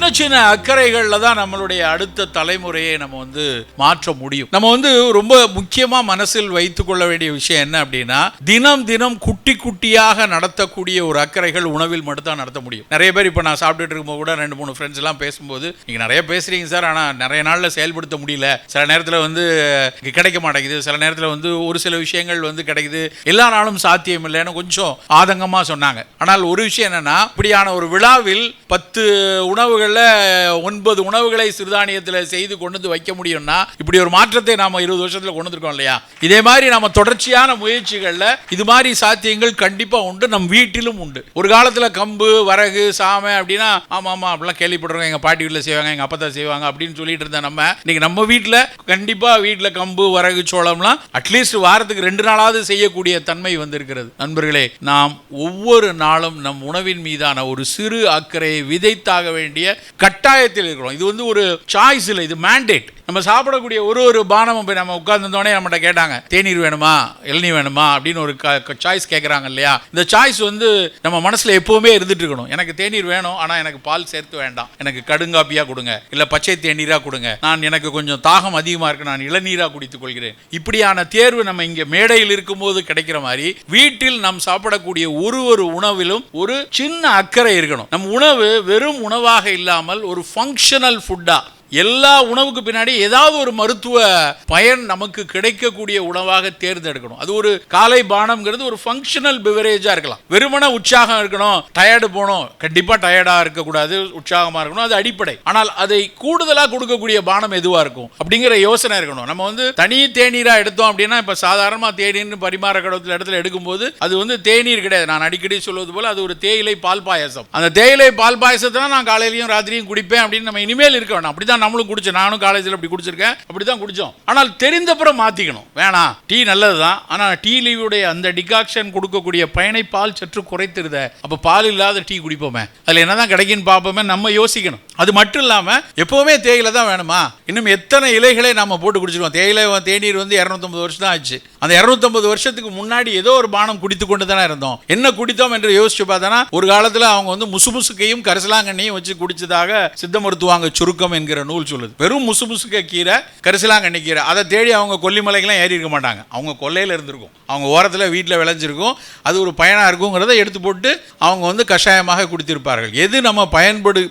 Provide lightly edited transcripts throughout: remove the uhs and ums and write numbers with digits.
சின்ன சின்ன அக்கறைகள்ல தான் நம்மளுடைய அடுத்த தலைமுறையை நம்ம வந்து மாற்ற முடியும். நம்ம வந்து ரொம்ப முக்கியமா மனசில் வைத்துக் கொள்ள வேண்டிய விஷயம் என்ன அப்படின்னா, தினம் தினம் குட்டி குட்டியாக நடத்தக்கூடிய ஒரு அக்கறைகள் உணவில் மட்டும் தான் நடத்த முடியும். நிறைய பேர் இப்ப நான் சாப்பிட்டுட்டு இருக்கும்போது கூட 2-3 ஃப்ரெண்ட்ஸ் எல்லாம் பேசும்போது, நீங்க நிறைய பேசுறீங்க சார், ஆனா நிறைய நாள்ல செயல்படுத்த முடியல, சில நேரத்துல வந்து கிடைக்க மாட்டேங்குது, சில நேரத்துல வந்து ஒரு சில விஷயங்கள் வந்து கிடைக்குது, எல்லா நாளும் சாத்தியம் இல்லைன்னு கொஞ்சம் ஆதங்கமா சொன்னாங்க. ஆனால் ஒரு விஷயம் என்னன்னா, இப்படியான ஒரு விழாவில் 10 உணவுகள்ல 9 உணவுகளை சிறுதானியத்தில் செய்து கொண்டு வைக்க முடியும்னா, இப்படி ஒரு மாற்றத்தை நாம 20 வருஷத்துல கொண்டு வந்திருக்கோம் இல்லையா? இதே மாதிரி நம்ம தொடர்ச்சியான முயற்சிகள்ல இது மாதிரி சாத்தியங்கள் கண்டிப்பா உண்டு, நம் வீட்டிலும் உண்டு. ஒரு காலத்துல கம்பு, வரகு, சாமை அப்படின்னா ஆமா அப்படிலாம் கேள்விப்படுறோம், எங்க பாட்டி வீட்டில் செய்வாங்க, எங்க அப்பா செய்வாங்க அப்படின்னு சொல்லிட்டு இருந்த நம்ம இன்னைக்கு நம்ம வீட்டில் கண்டிப்பா வீட்டில் கம்பு, வரகு, சோளம்லாம் அட்லீஸ்ட் வாரத்துக்கு 2 நாளாவது செய்யக்கூடிய தன்மை வந்திருக்கிறது. நண்பர்களே, நாம் ஒவ்வொரு நாளும் நம் உணவின் மீதான ஒரு சிறு அக்கறையை விதைத்தாக வேண்டிய கட்டாயத்தில் இருக்கிறோம். இது வந்து ஒரு சாய்ஸ் இல்லை, இது மேண்டேட். நம்ம சாப்பிடக்கூடிய ஒரு பானமும் போய் நம்ம உட்கார்ந்தோடனே நம்மகிட்ட கேட்டாங்க, தேநீர் வேணுமா, இளநீர் வேணுமா அப்படின்னு ஒரு சாய்ஸ் கேட்குறாங்க இல்லையா? இந்த சாய்ஸ் வந்து நம்ம மனசுல எப்பவுமே இருந்துட்டு இருக்கணும். எனக்கு தேநீர் வேணும், ஆனா எனக்கு பால் சேர்த்து வேண்டாம், எனக்கு கடுங்காப்பியா கொடுங்க, இல்ல பச்சை தேநீரா கொடுங்க, எனக்கு கொஞ்சம் தாகம் அதிகமா இருக்கு, நான் இளநீரா குடித்துக் கொள்கிறேன். இப்படியான தேர்வு நம்ம இங்க மேடையில் இருக்கும்போது கிடைக்கிற மாதிரி வீட்டில் நாம் சாப்பிடக்கூடிய ஒரு உணவிலும் ஒரு சின்ன அக்கறை இருக்கணும். நம் உணவு வெறும் உணவாக இல்லாமல் ஒரு ஃபங்க்ஷனல் ஃபுட்டா, எல்லா உணவுக்கு பின்னாடி ஏதாவது ஒரு மருத்துவ பயன் நமக்கு கிடைக்கக்கூடிய உணவாக தேர்ந்தெடுக்கணும். அது ஒரு காலை பானம்ங்கிறது ஒரு ஃபங்க்ஷனல் பிவரேஜா இருக்கலாம். வெறுமன உற்சாகம் இருக்கணும், டயர்டு போகணும், கண்டிப்பா டயர்டா இருக்கக்கூடாது, உற்சாகமா இருக்கணும், அது அடிப்படை. ஆனால் அதை கூடுதலா கொடுக்கக்கூடிய பானம் எதுவா இருக்கும் அப்படிங்கிற யோசனை இருக்கணும். நம்ம வந்து தனி தேநீரா எடுத்தோம் அப்படின்னா, இப்ப சாதாரணமா தேநீர்னு பரிமாற இடத்துல எடுக்கும்போது அது வந்து தேநீர் கிடையாது. நான் அடிக்கடி சொல்வது போல அது ஒரு தேயிலை பால் பாயசம். அந்த தேயிலை பால் பாயசத்தை நான் காலையிலையும் ராத்திரியும் குடிப்பேன் அப்படின்னு நம்ம இனிமேல் இருக்க வேண்டாம். அப்படிதான் நம்மளும் குடிச்சோம், நானும் காலேஜில் அப்படி குடிச்சிருக்கேன், அப்படிதான் குடிச்சோம். ஆனால் தெரிந்தப்புறம் மாத்திக்கணும். வேணாம், டீ நல்லதுதான், ஆனா டீ லீவுடைய அந்த டிகாக்ஷன் கொடுக்கக்கூடிய பயனை பால் சற்று குறைத்திருத, அப்ப பால் இல்லாத டீ குடிப்போமே, அதுல என்னதான் கிடைக்குன்னு பார்ப்போமே, நம்ம யோசிக்கணும். அது மட்டும் இல்லாம எப்பவுமே தேயிலை தான் வேணுமா? இன்னும் எத்தனை இலைகளை நாம போட்டு குடிச்சிருக்கோம். தேயிலை தேநீர் வந்து 250 வருஷம் தான் ஆச்சு. அந்த 250 வருஷத்துக்கு முன்னாடி ஏதோ ஒரு பானம் குடித்து கொண்டு தானே இருந்தோம். என்ன குடித்தோம் என்று யோசிச்சு பார்த்தா, ஒரு காலத்துல அவங்க வந்து முசுமுசுக்கையும் கரிசலாங்கண்ணியும் வச்சு குடிச்சதாக சித்த மருத்துவாங்க சுருக்கம் என்கிற நூல் சொல்லுது. வெறும் முசுமுசுக்க கீரை, கரிசலாங்கண்ணி கீரை, அதை தேடி அவங்க கொல்லிமலைக்கெல்லாம் ஏறி இருக்க மாட்டாங்க. அவங்க கொல்லையில் இருந்திருக்கும், அவங்க ஓரத்தில் வீட்டில் விளைஞ்சிருக்கும், அது ஒரு பயனாக இருக்குங்கிறத எடுத்து போட்டு அவங்க வந்து கஷாயமாக குடித்திருப்பார்கள். எது நம்ம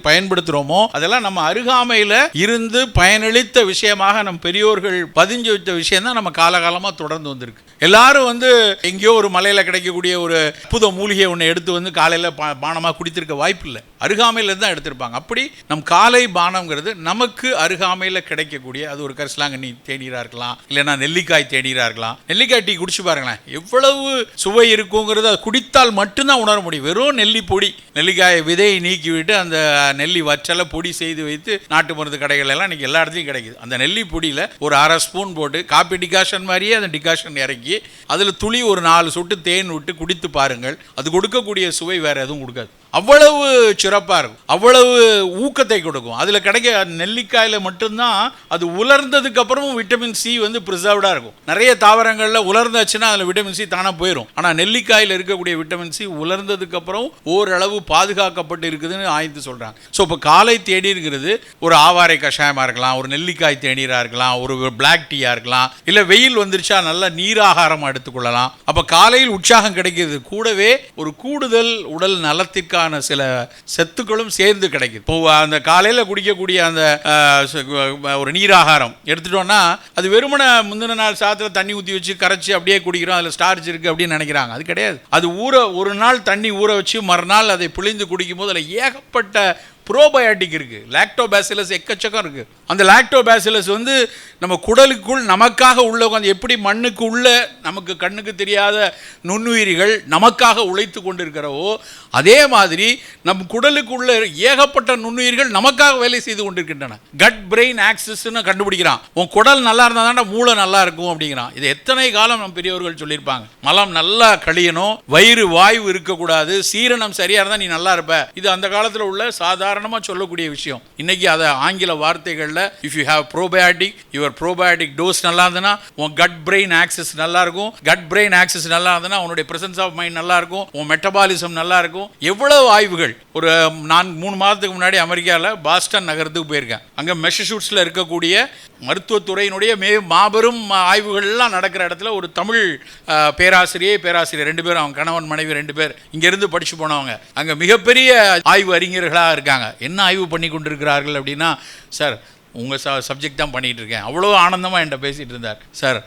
பயன்படுத்துகிறோமோ அதெல்லாம் நம்ம அருகாமையில் இருந்து பயனளித்த விஷயமாக நம் பெரியோர்கள் பதிஞ்சு வைத்த விஷயம் தான் நம்ம காலகாலமாக தொடர்ந்து வந்திருக்கு. எல்லாரும் வந்து எங்கேயோ ஒரு மலையில் கிடைக்கக்கூடிய ஒரு புது மூலிகை ஒன்று எடுத்து வந்து காலையில் பானமாக குடித்திருக்க வாய்ப்பு இல்லை, அருகாமையில் தான் எடுத்திருப்பாங்க. அப்படி நம் காலை பானம்ங்கிறது நமக்கு அருகாமையில் கிடைக்கக்கூடிய, அது ஒரு கரிசலாங்கண்ணி தேநீராக இருக்கலாம், இல்லைன்னா நெல்லிக்காய் தேநீராக இருக்கலாம். நெல்லிக்காய் டீ குடிச்சு பாருங்களேன், எவ்வளவு சுவை இருக்குங்கிறது அது குடித்தால் மட்டும்தான் உணர முடியும். வெறும் நெல்லி பொடி, நெல்லிக்காயை விதையை நீக்கிவிட்டு அந்த நெல்லி வற்றலை பொடி செய்து வைத்து நாட்டு மருந்து கடைகள் எல்லாம் இன்னைக்கு எல்லா இடத்துலையும் கிடைக்குது. அந்த நெல்லி பொடியில் ஒரு 1/2 ஸ்பூன் போட்டு காப்பி டிகாஷன் மாதிரியே அந்த டிகாஷன் இறக்கி அதில் துளி ஒரு 4 சொட்டு தேன் விட்டு குடித்து பாருங்கள். அது கொடுக்கக்கூடிய சுவை வேற எதுவும் கொடுக்காது. அவ்வளவு சிறப்பாக இருக்கும், அவ்வளவு ஊக்கத்தை கொடுக்கும். அதில் கிடைக்க நெல்லிக்காயில் மட்டும்தான் அது உலர்ந்ததுக்கு அப்புறமும் விட்டமின் சி வந்து ப்ரிசர்வ்டாக இருக்கும். நிறைய தாவரங்களில் உலர்ந்தாச்சுன்னா அதில் விட்டமின் சி தானே போயிடும். ஆனால் நெல்லிக்காயில் இருக்கக்கூடிய விட்டமின் சி உலர்ந்ததுக்கு அப்புறம் ஓரளவு பாதுகாக்கப்பட்டு இருக்குதுன்னு ஆய்ந்து சொல்கிறாங்க. ஸோ இப்போ காலை தேநீர்ங்கிறது ஒரு ஆவாரை கஷாயமாக இருக்கலாம், ஒரு நெல்லிக்காய் தேநீராக இருக்கலாம், ஒரு பிளாக் டீயாக இருக்கலாம், இல்லை வெயில் வந்துருச்சா நல்ல நீராகாரமாக எடுத்துக்கொள்ளலாம். அப்போ காலையில் உற்சாகம் கிடைக்கிறது, கூடவே ஒரு கூடுதல் உடல் நலத்திற்கான சில சத்துக்களும் சேர்ந்து கிடைக்குது. இப்போ அந்த காலையில் குடிக்கக்கூடிய அந்த ஒரு நீராகாரம் எடுத்துட்டோம்னா அது வெறுமன முந்தின நாள் சாதத்தில் தண்ணி ஊற்றி வச்சு கரைச்சி அப்படியே குடிக்கிறோம், அதில் ஸ்டார்ச் இருக்கு அப்படின்னு நினைக்கிறாங்க. அது கிடையாது. அது ஒரு நாள் தண்ணி ஊற வச்சு மறுநாள் அதை பிழிந்து குடிக்கும் போது அதில் ஏகப்பட்ட ப்ரோபயோட்டிக் இருக்கு, லாக்டோபாசிலஸ் எக்கச்சக்கம் இருக்கு. அந்த லாக்டோபாசிலஸ் வந்து நம்ம குடலுக்குள் நமக்காக உள்ள உட்காந்து, எப்படி மண்ணுக்கு உள்ள நமக்கு கண்ணுக்கு தெரியாத நுண்ணுயிரிகள் நமக்காக உழைத்து கொண்டிருக்கிறவோ அதே மாதிரி நம் குடலுக்குள்ள ஏகப்பட்ட நுண்ணுயிர்கள் நமக்காக வேலை செய்து கொண்டிருக்கின்றன. கட் பிரெயின் ஆக்சிஸ்ன்னு கண்டுபிடிக்கிறான். உன் குடல் நல்லா இருந்தால் தான் மூளை நல்லா இருக்கும் அப்படிங்கிறான். இது எத்தனை காலம் நம் பெரியவர்கள் சொல்லியிருப்பாங்க. மலம் நல்லா கழியணும், வயிறு வாய்வு இருக்கக்கூடாது, சீரணம் சரியா இருந்தா நீ நல்லா இருப்ப. இது அந்த காலத்தில் உள்ள சாதாரண சாதாரணமாக சொல்லக்கூடிய விஷயம். இன்னைக்கு அதை ஆங்கில வார்த்தைகளில் if you have probiotic, your probiotic dose நல்லா இருந்ததுன்னா உன் கட் பிரெயின் ஆக்சஸ் நல்லா இருக்கும், கட் பிரெயின் ஆக்சஸ் நல்லா இருந்ததுன்னா உன்னுடைய பிரசன்ஸ் ஆஃப் மைண்ட் நல்லா இருக்கும், உன் மெட்டபாலிசம் நல்லா இருக்கும். எவ்வளவு ஆய்வுகள். ஒரு நான் 3 மாதத்துக்கு முன்னாடி அமெரிக்காவில் பாஸ்டன் நகரத்துக்கு போயிருக்கேன். அங்கே மெசச்சூட்ஸில் இருக்கக்கூடிய மருத்துவத்துறையினுடைய மாபெரும் ஆய்வுகள்லாம் நடக்கிற இடத்துல ஒரு தமிழ் பேராசிரியர் 2 பேர், அவங்க கணவன் மனைவி 2 பேர் இங்கேருந்து படித்து போனவங்க. அங்கே மிகப்பெரிய ஆய்வு அறிஞர்களாக இருக்காங்க. என்ன ஆய்வு பண்ணி கொண்டிருக்கிறார்கள் அப்படின்னா, சார் உங்கள் சப்ஜெக்ட் தான் பண்ணிகிட்டு இருக்கேன். அவ்வளோ ஆனந்தமாக என்கிட்ட பேசிகிட்டு இருந்தார். சார்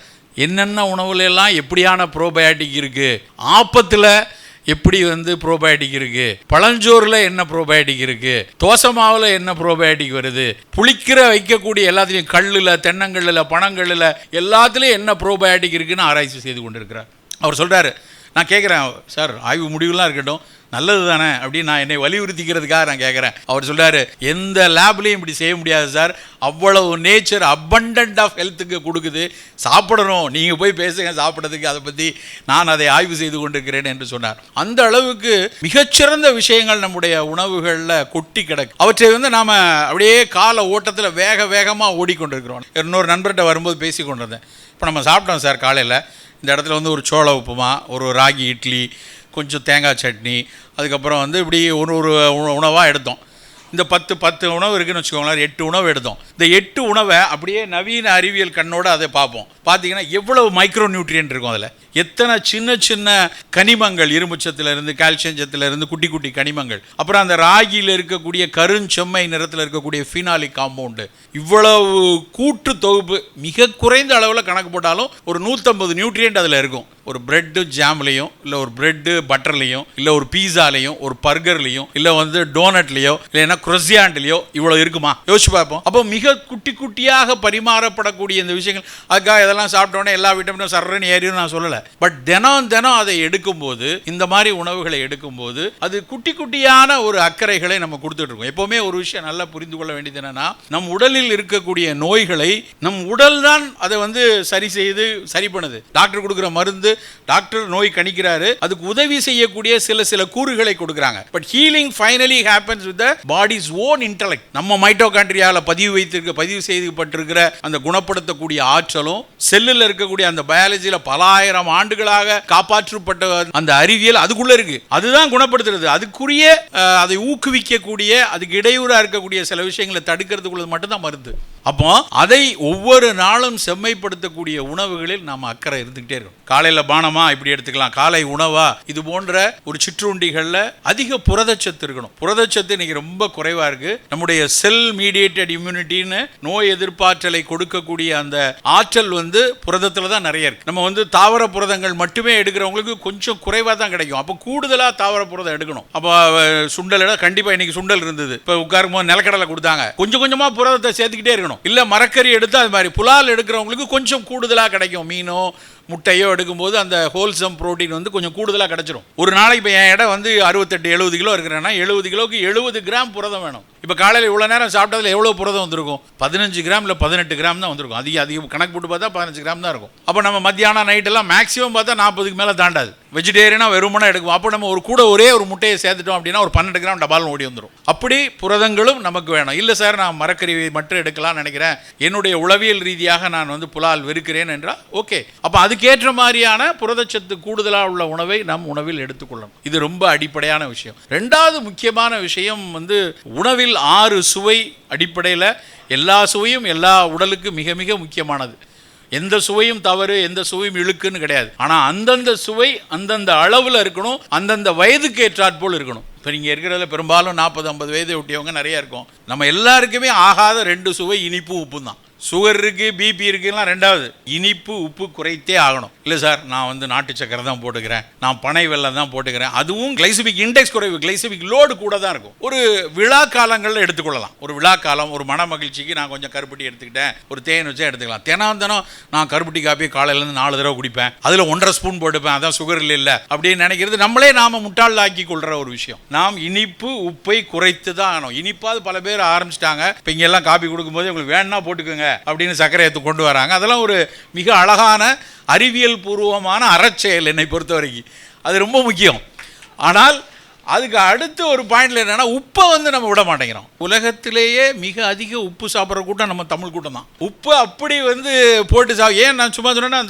என்னென்ன உணவுலெல்லாம் எப்படியான ப்ரோபயாட்டிக் இருக்குது, ஆப்பத்தில் எப்படி ப்ரோபயாட்டிக் இருக்குது, பழஞ்சோறில் என்ன ப்ரோபயாட்டிக் இருக்குது, தோசை மாவில் என்ன ப்ரோபயாட்டிக் வருது, புளிக்கிற வைக்கக்கூடிய எல்லாத்துலேயும் கல்லில், தென்னங்கல்லில், பனங்கல்லில் எல்லாத்துலேயும் என்ன ப்ரோபயாட்டிக் இருக்குதுன்னு ஆராய்ச்சி செய்து கொண்டிருக்கிறார். அவர் சொல்கிறாரு, நான் கேட்குறேன் சார் ஆய்வு முடிவுலாம் இருக்கட்டும், நல்லது தானே அப்படின்னு நான் என்னை வலியுறுத்திக்கிறதுக்காக நான் கேட்குறேன். அவர் சொல்கிறாரு, எந்த லேப்லேயும் இப்படி செய்ய முடியாது சார், அவ்வளவு நேச்சர் அபண்டன்ட் ஆஃப் ஹெல்த்துக்கு கொடுக்குது, சாப்பிடணும், நீங்கள் போய் பேசுங்க சாப்பிட்றதுக்கு, அதை பற்றி நான் அதை ஆய்வு செய்து கொண்டிருக்கிறேன் என்று சொன்னார். அந்த அளவுக்கு மிகச்சிறந்த விஷயங்கள் நம்முடைய உணவுகளில் கொட்டி கிடக்கு. அவற்றை நாம் அப்படியே கால ஓட்டத்தில் வேகமாக ஓடிக்கொண்டிருக்கிறோம். இன்னொரு நண்பர்கிட்ட வரும்போது பேசி கொண்டிருந்தேன். இப்போ நம்ம சாப்பிட்டோம் சார் காலையில், இந்த இடத்துல ஒரு சோள உப்புமா, ஒரு ராகி இட்லி, கொஞ்சம் தேங்காய் சட்னி, அதுக்கப்புறம் இப்படி ஒரு உணவாக எடுத்தோம். இந்த 10 உணவு இருக்குதுன்னு வச்சுக்கோங்களேன், 8 உணவு எடுத்தோம். இந்த 8 உணவை அப்படியே நவீன அறிவியல் கண்ணோடு அதை பார்ப்போம். பார்த்தீங்கன்னா எவ்வளவு மைக்ரோ நியூட்ரியன்ட் இருக்கும், அதில் எத்தனை சின்ன கனிமங்கள், இரும்புச்சத்திலிருந்து கால்சியம் சத்திலிருந்து குட்டி குட்டி கனிமங்கள், அப்புறம் அந்த ராகியில் இருக்கக்கூடிய கருஞ்செம்மை நிறத்தில் இருக்கக்கூடிய ஃபீனாலிக் காம்பவுண்டு, இவ்வளவு கூட்டு தொகுப்பு மிக குறைந்த அளவில் கணக்கு போட்டாலும் ஒரு 150 நியூட்ரியன்ட் அதில் இருக்கும். ஒரு பிரெட்டு ஜாம்லேயும், இல்லை ஒரு பிரெட்டு பட்டர்லேயும், இல்லை ஒரு பீஸாலையும், ஒரு பர்கர்லேயும், இல்லை டோனட்லேயோ, இல்லைன்னா குரோசியாண்ட்லேயோ இவ்வளோ இருக்குமா? யோசிச்சு பார்ப்போம். அப்போ மிக குட்டியாக பரிமாறப்படக்கூடிய இந்த விஷயங்கள், அதுக்காக இதெல்லாம் சாப்பிட்டோன்னே எல்லா விட்டமினும் சர்றன்னு ஏறியும் நான் சொல்லலை. பட் தினம் அதை எடுக்கும்போது, இந்த மாதிரி உணவுகளை எடுக்கும்போது அது குட்டியான ஒரு அக்கறைகளை நம்ம கொடுத்துட்டு இருக்கோம். எப்போவுமே ஒரு விஷயம் நல்லா புரிந்து கொள்ள வேண்டியது என்னன்னா, நம் உடலில் இருக்கக்கூடிய நோய்களை நம் உடல் தான் அதை சரி பண்ணுது. டாக்டர் கொடுக்குற மருந்து, டாக்டர் நோய் கணிக்கிறாரு, அதுக்கு உதவி செய்யக்கூடிய சில கூறுகளை கொடுக்குறாங்க. But healing finally happens with the bodies own intellect. நம்ம மைட்டோகாண்ட்ரியால பதிவு செய்யப்பட்டிருக்கிற அந்த குணப்படுத்தக்கூடிய ஆற்றலும், செல்லில் இருக்கக்கூடிய அந்த பயாலஜியில் பல ஆயிரம் ஆண்டுகளாக காப்பாற்றப்பட்ட அந்த அறிவியல் அதுக்குள்ள இருக்கு. அதுதான் குணப்படுத்துறது. அதுக்குரிய அதை ஊக்குவிக்கக்கூடிய, அதுக்கு இடையூறா இருக்கக்கூடிய சில விஷயங்களை தடுக்கிறதுக்குள்ள மட்டும்தான் மருந்து. அப்போ அதை ஒவ்வொரு நாளும் செம்மைப்படுத்தக்கூடிய உணவுகளில் நாம் அக்கறை இருந்துகிட்டே இருக்கும். காலையில் பானமா இப்படி எடுத்துக்கலாம், காலை உணவா இது போன்ற ஒரு சிற்றுண்டிகளில் அதிக புரதச்சத்து இருக்கணும். புரதச்சத்து இன்னைக்கு ரொம்ப குறைவா இருக்கு. நம்முடைய செல் மீடியேட்டட் இம்யூனிட்டின்னு நோய் எதிர்ப்பாற்றலை கொடுக்கக்கூடிய அந்த ஆற்றல் புரதத்தில் தான் நிறைய இருக்கு. நம்ம தாவர புரதங்கள் மட்டுமே எடுக்கிறவங்களுக்கு கொஞ்சம் குறைவாக தான் கிடைக்கும். அப்போ கூடுதலாக தாவர புரதம் எடுக்கணும். அப்போ சுண்டல் கண்டிப்பாக இன்னைக்கு சுண்டல் இருந்தது, இப்போ உட்காரும் போது நிலக்கடலை கொடுத்தாங்க, கொஞ்சமா புரதத்தை சேர்த்துக்கிட்டே இருக்கணும். இல்ல மரக்கறி எடுத்து அது மாதிரி புலால் எடுக்கிறவங்களுக்கு கொஞ்சம் கூடுதலாக கிடைக்கும். மீனோ முட்டையோ எடுக்கும்போது அந்த ஹோல்சம் புரோட்டீன் கொஞ்சம் கூடுதலாக கிடைச்சிரும். ஒரு நாளைக்கு இப்போ என் இடம் 68-70 கிலோ இருக்கிறேன்னா 70 கிலோக்கு 70 கிராம் புரதம் வேணும். இப்போ காலையில் இவ்வளோ நேரம் சாப்பிட்டதில் எவ்வளோ புரதம் வந்திருக்கும்? 15 கிராம் இல்லை 18 கிராம் தான் வந்திருக்கும். அதிகம் கணக்கு போட்டு பார்த்தா 15 கிராம் தான் இருக்கும். அப்போ நம்ம மத்தியானம் நைட்டெல்லாம் மேக்ஸிமம் பார்த்தா 40க்கு மேலே தாண்டாது. வெஜிடேரியனாக வெறுமனா எடுக்கும். அப்போ நம்ம ஒரே ஒரு முட்டையை சேர்த்துட்டோம் அப்படின்னா ஒரு 12 கிராம் டபாலும் ஓடி வந்துடும். அப்படி புரதங்களும் நமக்கு வேணும். இல்லை சார் நான் மரக்கறி மட்டும் எடுக்கலாம்னு நினைக்கிறேன், என்னுடைய உளவியல் ரீதியாக நான் புலால் வெறுக்கிறேன் என்றால் ஓகே. அப்போ அதுக்கேற்ற மாதிரியான புரதச்சத்து கூடுதலாக உள்ள உணவை நம் உணவில் எடுத்துக்கொள்ளணும். இது ரொம்ப அடிப்படையான விஷயம். 2வது முக்கியமான விஷயம் உணவில் 6 சுவை அடிப்படையில் எல்லா சுவையும் எல்லா உடலுக்கு மிக மிக முக்கியமானது. எந்த சுவையும் தவறு, எந்த சுவையும் இழுக்குன்னு கிடையாது. ஆனால் அந்தந்த சுவை அந்தந்த அளவில் இருக்கணும், அந்தந்த வயதுக்கு ஏற்றாற்போல் இருக்கணும். இப்போ நீங்கள் இருக்கிறதுல பெரும்பாலும் 40-50 வயதை ஒட்டியவங்க நிறையா இருக்கும். நம்ம எல்லாருக்குமே ஆகாத 2 சுவை இனிப்பு உப்பு தான். சுகர் இருக்குது, பிபி இருக்குலாம் 2வது. இனிப்பு உப்பு குறைத்தே ஆகணும். இல்லை சார் நான் நாட்டு சக்கரை தான் போட்டுக்கிறேன், நான் பனை வெல்லம் தான் போட்டுக்கிறேன், அதுவும் கிளைசமிக் இண்டெக்ஸ் குறைவு, கிளைசமிக் லோடு கூட தான் இருக்கும். ஒரு விழா காலங்களில் எடுத்துக்கொள்ளலாம். ஒரு விழா காலம், ஒரு மன மகிழ்ச்சிக்கு நான் கொஞ்சம் கருப்பட்டி எடுத்துக்கிட்டேன், ஒரு தேன் வச்சா எடுத்துக்கலாம். தினம் நான் கருப்பட்டி காப்பி காலையிலேருந்து 4 தடவை குடிப்பேன், அதில் 1.5 ஸ்பூன் போட்டுப்பேன், அதான் சுகர் இல்லை அப்படின்னு நினைக்கிறது நம்மளே நாம் முட்டாளாக்கி கொள்கிற ஒரு விஷயம். நாம் இனிப்பு உப்பை குறைத்து தான் ஆகணும். இனிப்பாவது பல பேர் ஆரம்பிச்சிட்டாங்க. இப்போ இங்கெல்லாம் காப்பி கொடுக்கும்போது உங்களுக்கு வேணா போட்டுக்கோங்க அப்படின்னு சர்க்கரை எடுத்து கொண்டு வராங்க. அதெல்லாம் ஒரு மிக அழகான அறிவியல் பூர்வமான அறச்செயல் என்னை பொறுத்த வரைக்கும். அது ரொம்ப முக்கியம். ஆனால் அதுக்கு அடுத்து ஒரு பாயிண்ட்ல என்னன்னா, உப்பை வந்து நம்ம விட மாட்டேங்கிறோம். உலகத்திலேயே மிக அதிக உப்பு சாப்பிட்ற கூட்டம் நம்ம தமிழ் கூட்டம் தான். உப்பு அப்படி வந்து போட்டு ஏன் நான் சும்மா சொன்னேன்னா,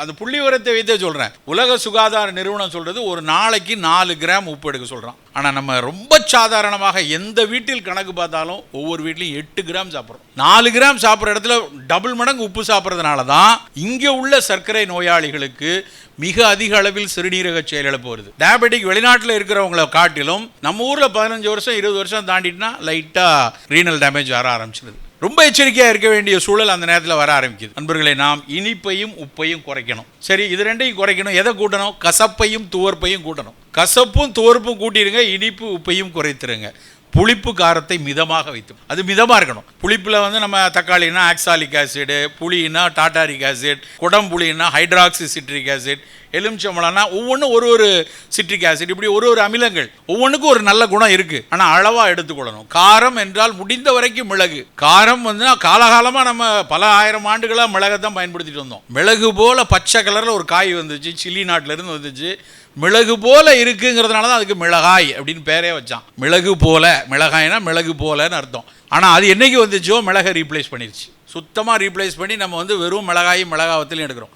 அந்த புள்ளி உரத்தை வைத்தே சொல்றேன். உலக சுகாதார நிறுவனம் சொல்றது ஒரு நாளைக்கு 4 கிராம் உப்பு எடுக்க சொல்றான். ஆனா நம்ம ரொம்ப சாதாரணமாக எந்த வீட்டில் கணக்கு பார்த்தாலும் ஒவ்வொரு வீட்லையும் 8 கிராம் சாப்பிட்றோம். 4 கிராம் சாப்பிட்ற இடத்துல டபுள் மடங்கு உப்பு சாப்பிட்றதுனால தான் இங்கே உள்ள சர்க்கரை நோயாளிகளுக்கு மிக அதிக அளவில் சிறுநீரக செயலிழப்பு வருது. டயபெட்டிக் வெளிநாட்டில் இருக்கிறவங்களை காட்டிலும் நம்ம ஊரில் 15 வருஷம் 20 வருஷம் தாண்டிட்டுனா லைட்டாக ரீனல் டேமேஜ் வர ஆரம்பிச்சிருது. ரொம்ப எச்சரிக்கையாக இருக்க வேண்டிய சூழல் அந்த நேரத்தில் வர ஆரம்பிக்குது. நண்பர்களை, நாம் இனிப்பையும் உப்பையும் குறைக்கணும். சரி, இது ரெண்டையும் குறைக்கணும். எதை கூட்டணும்? கசப்பையும் துவர்ப்பையும் கூட்டணும். கசப்பும் துவர்ப்பும் கூட்டிடுங்க, இனிப்பு உப்பையும் குறைத்துருங்க. புளிப்பு காரத்தை மிதமாக வைத்து, அது மிதமாக இருக்கணும். புளிப்பில் வந்து நம்ம தக்காளினா ஆக்சாலிக் ஆசிடு, புளினா டாட்டாரிக் ஆசிட், குடம்புளினா ஹைட்ராக்சி சிட்ரிக் ஆசிட், எலுமிச்சம்பழம்னா ஒவ்வொன்றும் ஒரு சிட்ரிக் ஆசிட், இப்படி ஒரு அமிலங்கள் ஒவ்வொன்றுக்கும் ஒரு நல்ல குணம் இருக்கு. ஆனால் அளவாக எடுத்துக்கொள்ளணும். காரம் என்றால் முடிந்த வரைக்கும் மிளகு. காரம் வந்து காலகாலமாக நம்ம பல ஆயிரம் ஆண்டுகளாக மிளகை தான் பயன்படுத்திட்டு வந்தோம். மிளகு போல பச்சை கலரில் ஒரு காய் வந்துச்சு, சில்லி நாட்டிலேருந்து வந்துச்சு. மிளகு போல இருக்குங்கிறதுனால தான் அதுக்கு மிளகாய் அப்படின்னு பேரே வச்சான். மிளகு போல, மிளகாய்னா மிளகு போலன்னு அர்த்தம். ஆனால் அது என்னைக்கு வந்துச்சோ மிளகை ரீப்ளேஸ் பண்ணிருச்சு. சுத்தமாக ரீப்ளேஸ் பண்ணி நம்ம வந்து வெறும் மிளகாவத்திலையும் எடுக்கிறோம்.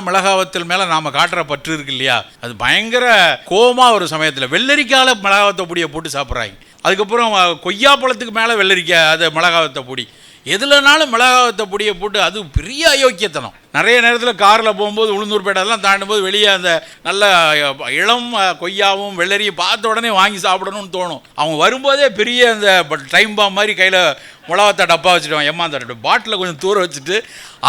மிளகாவத்தில் மேலே நாம் காட்டுற பற்று இருக்கு இல்லையா, அது பயங்கர கோபமாக ஒரு சமயத்தில் வெள்ளரிக்காயில் மிளகாவத்தை பொடியை போட்டு சாப்பிட்றாங்க. அதுக்கப்புறம் கொய்யாப்பழத்துக்கு மேலே வெள்ளரிக்காய் அது மிளகாவத்தை பொடி, எதுலனாலும் மிளகாவத்தை பொடியை போட்டு, அது பெரிய அயோக்கியத்தனம். நிறைய நேரத்தில் காரில் போகும்போது உளுந்தூர்பேட்டெல்லாம் தாண்டும்போது வெளியே அந்த நல்ல இளம் கொய்யாவும் வெள்ளரியும் பார்த்த உடனே வாங்கி சாப்பிடணும்னு தோணும். அவங்க வரும்போதே பெரிய அந்த டைம் பாம் மாதிரி கையில் மிளகாத்த டப்பா வச்சுடுவான். ஏமாந்த பாட்டில் கொஞ்சம் தூர வச்சுட்டு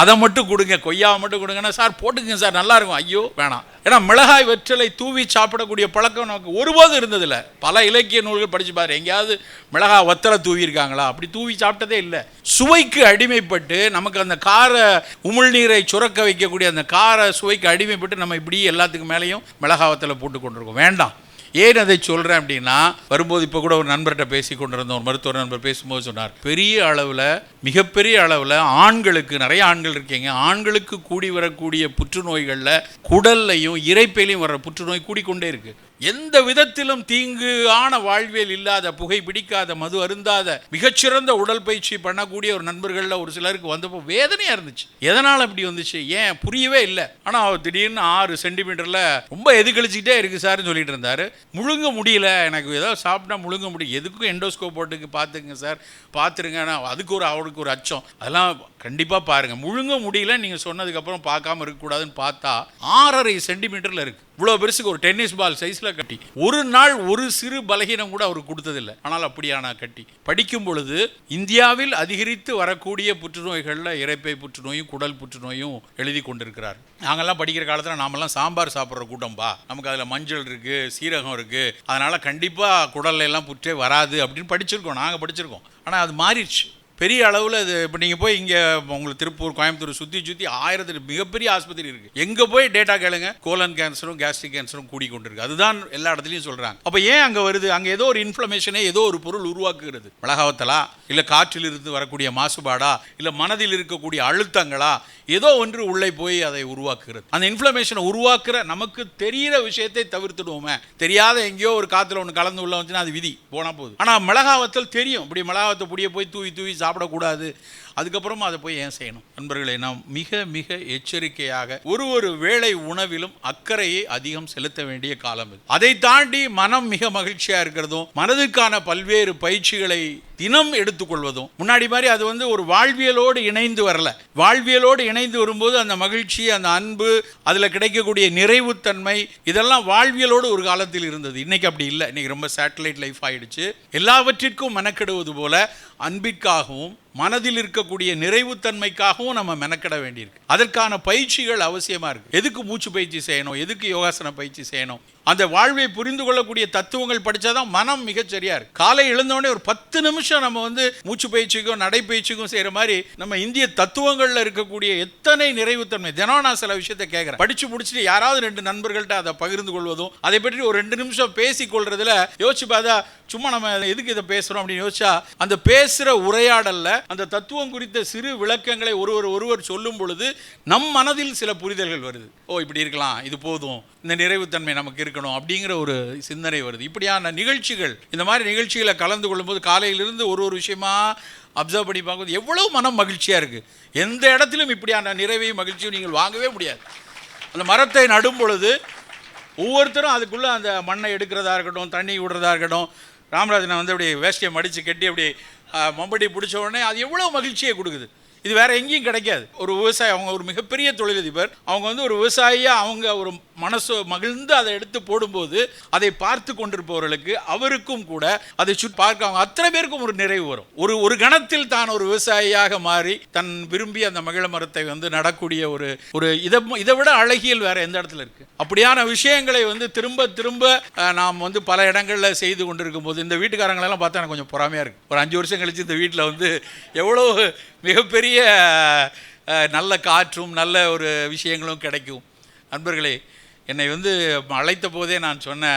அதை மட்டும் கொடுங்க, கொய்யாவை மட்டும் கொடுங்கன்னா, சார் போட்டுக்குங்க சார் நல்லாயிருக்கும். ஐயோ வேணாம். ஏன்னா மிளகாய் வெற்றலை தூவி சாப்பிடக்கூடிய பழக்கம் நமக்கு ஒருபோதும் இருந்ததில்லை. பல இலக்கிய நூல்கள் படித்து பாரு, எங்கேயாவது மிளகாய் வத்தலை தூவி இருக்காங்களா? அப்படி தூவி சாப்பிட்டதே இல்லை. சுவைக்கு அடிமைப்பட்டு நமக்கு அந்த கார உமிழ்நீரை சுரக்க வைக்கக்கூடிய அந்த கார சுவைக்கு அடிமைப்பட்டு நம்ம இப்படி எல்லாத்துக்கு மேலேயும் மிளகாவத்தில் போட்டு கொண்டிருக்கோம். வேண்டாம். ஏன் அதை சொல்கிறேன் அப்படின்னா, வரும்போது இப்போ கூட ஒரு நண்பர்கிட்ட பேசி கொண்டிருந்தோம். ஒரு மருத்துவர் நண்பர் பேசும்போது சொன்னார், பெரிய அளவில் மிகப்பெரிய அளவில் ஆண்களுக்கு, நிறைய ஆண்கள் இருக்கீங்க, ஆண்களுக்கு கூடி வரக்கூடிய புற்றுநோய்களில் குடல்லையும் இரைப்பையிலையும் வர்ற புற்றுநோய் கூடிக்கொண்டே இருக்குது. எந்த விதத்திலும் தீங்கு ஆன வாழ்வியல் இல்லாத, புகை பிடிக்காத, மது அருந்தாத, மிகச்சிறந்த உடல் பயிற்சி பண்ணக்கூடிய ஒரு நண்பர்களில் ஒரு சிலருக்கு வந்தப்போ வேதனையாக இருந்துச்சு. எதனால் அப்படி வந்துச்சு, ஏன் புரியவே இல்லை. ஆனால் திடீர்னு 6 சென்டிமீட்டரில் ரொம்ப எதுக்கழிச்சிக்கிட்டே இருக்குது சார்னு சொல்லிட்டு இருந்தார். முழுங்க முடியல, எனக்கு ஏதாவது சாப்பிட்டா முழுங்க முடியும், எதுக்கும் எண்டோஸ்கோப் போட்டுக்கு பார்த்துங்க சார், பார்த்துருங்க. ஆனால் அதுக்கு அவருக்கு ஒரு அச்சம். அதெல்லாம் கண்டிப்பாக பாருங்கள். முழுங்க முடியல நீங்கள் சொன்னதுக்கப்புறம் பார்க்காம இருக்கக்கூடாதுன்னு பார்த்தா 6.5 சென்டிமீட்டரில் இருக்குது. இவ்வளோ பெருசுக்கு ஒரு டென்னிஸ் பால் சைஸில் கட்டி. ஒரு நாள் ஒரு சிறு பலகீனம் கூட அவர் கொடுத்ததில்லை. ஆனால் அப்படியான கட்டி. படிக்கும் பொழுது இந்தியாவில் அதிகரித்து வரக்கூடிய புற்றுநோய்களில் இரைப்பை புற்றுநோயும் குடல் புற்றுநோயும் எழுதி கொண்டிருக்கிறார். நாங்கள்லாம் படிக்கிற காலத்தில் நாமெல்லாம் சாம்பார் சாப்பிட்ற கூட்டம்பா, நமக்கு அதில் மஞ்சள் இருக்குது, சீரகம் இருக்குது, அதனால் கண்டிப்பாக குடல்ல எல்லாம் புற்றே வராது அப்படின்னு படிச்சிருக்கோம், நாங்கள் படிச்சிருக்கோம். ஆனால் அது மாறிடுச்சு பெரிய அளவில். அது இப்போ நீங்கள் போய் இங்கே உங்களுக்கு திருப்பூர், கோயம்புத்தூர் சுற்றி 1000 மிகப்பெரிய ஆஸ்பத்திரி இருக்குது. எங்கே போய் டேட்டா கேளுங்க, கோலன் கேன்சரும் கேஸ்ட்ரிக் கேன்சரும் கூடிக்கொண்டிருக்கு. அதுதான் எல்லா இடத்துலையும் சொல்கிறாங்க. அப்போ ஏன் அங்கே வருது? அங்கே ஏதோ ஒரு இன்ஃப்ளமேஷனே ஏதோ ஒரு பொருள் உருவாக்குகிறது. மிளகாவத்தலா, இல்லை காற்றில் இருந்து வரக்கூடிய மாசுபாடா, இல்லை மனதில் இருக்கக்கூடிய அழுத்தங்களா, ஏதோ ஒன்று உள்ளே போய் அதை உருவாக்குகிறது. அந்த இன்ஃப்ளமேஷனை உருவாக்குற நமக்கு தெரிகிற விஷயத்தை தவிர்த்துடுவோமே. தெரியாத எங்கேயோ ஒரு காற்றுல ஒன்று கலந்து உள்ள வந்துச்சுன்னா அது விதி, போனால் போகுது. ஆனால் மிளகாவத்தல் தெரியும், இப்படி மிளகாவத்தை பொடியை போய் தூவி சாப்பிடக்கூடாது. அதுக்கப்புறமா அதை போய் ஏன் செய்யணும்? நண்பர்களை, நாம் மிக மிக எச்சரிக்கையாக ஒரு வேளை உணவிலும் அக்கறையை அதிகம் செலுத்த வேண்டிய காலம் இது. அதை தாண்டி மனம் மிக மகிழ்ச்சியாக இருக்கிறதும், மனதுக்கான பல்வேறு பயிற்சிகளை தினம் எடுத்துக்கொள்வதும், முன்னாடி மாதிரி அது வந்து ஒரு வாழ்வியலோடு இணைந்து வரல. வாழ்வியலோடு இணைந்து வரும்போது அந்த மகிழ்ச்சி, அந்த அன்பு, அதில் கிடைக்கக்கூடிய நிறைவுத்தன்மை, இதெல்லாம் வாழ்வியலோடு ஒரு காலத்தில் இருந்தது. இன்னைக்கு அப்படி இல்லை. இன்னைக்கு ரொம்ப சேட்டலைட் லைஃப் ஆயிடுச்சு. எல்லாவற்றிற்கும் மெனக்கெடுவது போல அன்பிற்காகவும் மனதில் இருக்கக்கூடிய நிறைவுத்தன்மைக்காகவும் நம்ம மெனக்கிட வேண்டியிருக்கு. அதற்கான பயிற்சிகள் அவசியமாக இருக்குது. எதுக்கு மூச்சு பயிற்சி செய்யணும், எதுக்கு யோகாசன பயிற்சி செய்யணும், அந்த வாழ்வை புரிந்து கொள்ளக்கூடிய தத்துவங்கள் படித்தாதான் மனம் மிகச்சரியா இருக்கு. காலை எழுந்தோடனே ஒரு 10 நிமிஷம் நம்ம வந்து மூச்சு பயிற்சிக்கும் நடைப்பயிற்சிக்கும் செய்கிற மாதிரி நம்ம இந்திய தத்துவங்களில் இருக்கக்கூடிய எத்தனை நிறைவுத்தன்மை. தினம் நான் சில விஷயத்தை கேட்குறேன், படித்து முடிச்சுட்டு யாராவது 2 நண்பர்கள்ட்ட அதை பகிர்ந்து கொள்வதும், அதை பற்றி ஒரு 2 நிமிஷம் பேசி கொள்றதுல யோசிச்சு பார்த்தா, சும்மா நம்ம எதுக்கு இதை பேசுகிறோம் அப்படின்னு யோசிச்சா, அந்த பேசுகிற உரையாடல்ல அந்த தத்துவம் குறித்த சிறு விளக்கங்களை ஒருவர் சொல்லும் பொழுது நம் மனதில் சில புரிதல்கள் வருது. ஓ, இப்படி இருக்கலாம், இது போதும், இந்த நிறைவுத்தன்மை நமக்கு இருக்கு இருக்கணும் அப்படிங்கிற ஒரு சிந்தனை வருது. இப்படியான நிகழ்ச்சிகள், இந்த மாதிரி நிகழ்ச்சிகளை கலந்து கொள்ளும்போது காலையிலிருந்து ஒரு விஷயமா அப்சர்வ் பண்ணி பார்க்கும்போது எவ்வளோ மனம் மகிழ்ச்சியாக இருக்குது. எந்த இடத்திலும் இப்படியான நிறைவையும் மகிழ்ச்சியும் நீங்கள் வாங்கவே முடியாது. அந்த மரத்தை நடும் பொழுது ஒவ்வொருத்தரும் அதுக்குள்ளே அந்த மண்ணை எடுக்கிறதா இருக்கட்டும், தண்ணி விடுறதா இருக்கட்டும், ராமராஜனை வந்து அப்படி வேஷ்டியை மடித்து கட்டி அப்படி மம்படி பிடிச்ச உடனே அது எவ்வளோ மகிழ்ச்சியை கொடுக்குது. இது வேறு எங்கேயும் கிடைக்காது. ஒரு விவசாயி, அவங்க ஒரு மிகப்பெரிய தொழிலதிபர், அவங்க வந்து ஒரு விவசாயியாக அவங்க ஒரு மனசு மகிழ்ந்து அதை எடுத்து போடும்போது அதை பார்த்து கொண்டிருப்பவர்களுக்கு, அவருக்கும் கூட அதை சுற்றி பார்க்க அவங்க அத்தனை பேருக்கும் ஒரு நிறைவு வரும். ஒரு கணத்தில் தான் ஒரு விவசாயியாக மாறி தன் விரும்பி அந்த மகிழ மரத்தை வந்து நடக்கூடிய ஒரு இதை விட அழகியல் வேற எந்த இடத்துல இருக்கு? அப்படியான விஷயங்களை வந்து திரும்ப திரும்ப நாம் வந்து பல இடங்களில் செய்து கொண்டிருக்கும் போது இந்த வீட்டுக்காரங்களெல்லாம் பார்த்தா எனக்கு கொஞ்சம் பொறாமையாக இருக்குது. ஒரு 5 வருஷம் கழித்து இந்த வீட்டில் வந்து எவ்வளோ மிகப்பெரிய நல்ல காற்றும் நல்ல ஒரு விஷயங்களும் கிடைக்கும். நண்பர்களே, என்னை வந்து அழைத்த போதே நான் சொன்ன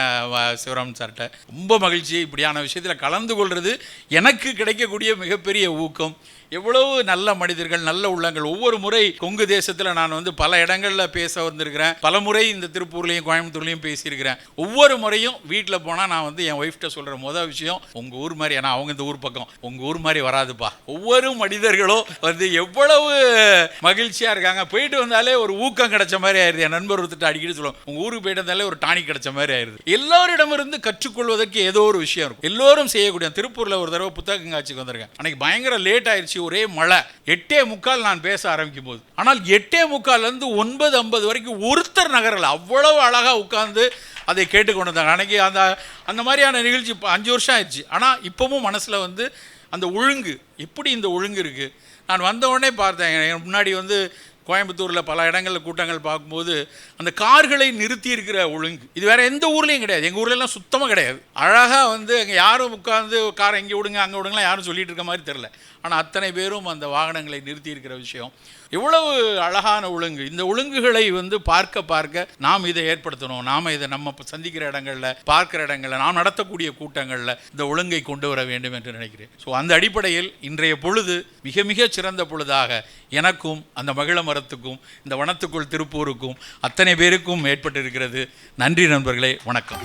சிவராமன் சார்கிட்ட ரொம்ப மகிழ்ச்சி. இப்படியான விஷயத்தில் கலந்து கொள்வது எனக்கு கிடைக்கக்கூடிய மிகப்பெரிய ஊக்கம். எவ்வளவு நல்ல மனிதர்கள், நல்ல உள்ளங்கள். ஒவ்வொரு முறை கொங்கு தேசத்தில் நான் வந்து பல இடங்களில் பேச வந்திருக்கிறேன். பல முறை இந்த திருப்பூர்லேயும் கோயம்புத்தூர்லேயும் பேசியிருக்கிறேன். ஒவ்வொரு முறையும் வீட்டில் போனால் நான் வந்து என் ஒய்ஃப்ட்ட சொல்கிற முதல் விஷயம், உங்கள் ஊர் மாதிரி, ஏன்னா அவங்க இந்த ஊர் பக்கம், உங்கள் ஊர் மாதிரி வராதுப்பா. ஒவ்வொரு மனிதர்களும் வந்து எவ்வளவு மகிழ்ச்சியாக இருக்காங்க. போயிட்டு வந்தாலே ஒரு ஊக்கம் கிடைச்ச மாதிரி ஆயிடுது. என் நண்பர் ஒருத்தர் அடிக்கடி சொல்லுவோம், உங்கள் ஊருக்கு போயிட்டு வந்தாலே ஒரு டானிக் கிடைச்ச மாதிரி ஆயிடுது. எல்லாரிடமிருந்து கற்றுக்கொள்வதற்கு ஏதோ ஒரு விஷயம் இருக்கும். எல்லோரும் செய்யக்கூடிய. திருப்பூரில் ஒரு தடவை புத்தக கண்காட்சிக்கு வந்திருக்கேன். அன்னைக்கு பயங்கர லேட் ஆயிடுச்சு, ஒரே மழை. 8:45 நான் பேச ஆரம்பிக்கும் போது, ஆனால் 8:45 9:50 வரைக்கும் ஒருத்தர் நகரல. அவ்வளவு அழகா உட்கார்ந்து அதை கேட்டுக்கொண்டு இருந்தாங்க. அன்னைக்கு அந்த மாதிரியான நிகழ்ச்சி 5 வருஷம் ஆயிடுச்சு. ஆனால் இப்பவும் மனசுல வந்து அந்த ஒழுங்கு, எப்படி இந்த ஒழுங்கு இருக்கு. நான் வந்த உடனே பார்த்தேன், முன்னாடி வந்து கோயம்புத்தூரில் பல இடங்களில் கூட்டங்கள் பார்க்கும்போது அந்த கார்களை நிறுத்தி இருக்கிற ஒழுங்கு இது வேற எந்த ஊர்லேயும் கிடையாது. எங்கள் ஊர்லெலாம் சுத்தமாக கிடையாது. அழகாக வந்து அங்கே யாரும் உட்காந்து காரை இங்கே விடுங்க அங்கே விடுங்கலாம் யாரும் சொல்லிட்டு இருக்க மாதிரி தெரில. ஆனால் அத்தனை பேரும் அந்த வாகனங்களை நிறுத்தி இருக்கிற விஷயம் எவ்வளவு அழகான ஒழுங்கு. இந்த ஒழுங்குகளை வந்து பார்க்க பார்க்க நாம் இதை ஏற்படுத்தணும். நாம் இதை நம்ம சந்திக்கிற இடங்களில், பார்க்குற இடங்களில், நாம் நடத்தக்கூடிய கூட்டங்களில் இந்த ஒழுங்கை கொண்டு வர வேண்டும் என்று நினைக்கிறேன். ஸோ அந்த அடிப்படையில் இன்றைய பொழுது மிக மிக சிறந்த பொழுதாக எனக்கும் அந்த மகிழ மரத்துக்கும் இந்த வனத்துக்குள் திருப்பூருக்கும் அத்தனை பேருக்கும் ஏற்பட்டிருக்கிறது. நன்றி நண்பர்களே, வணக்கம்.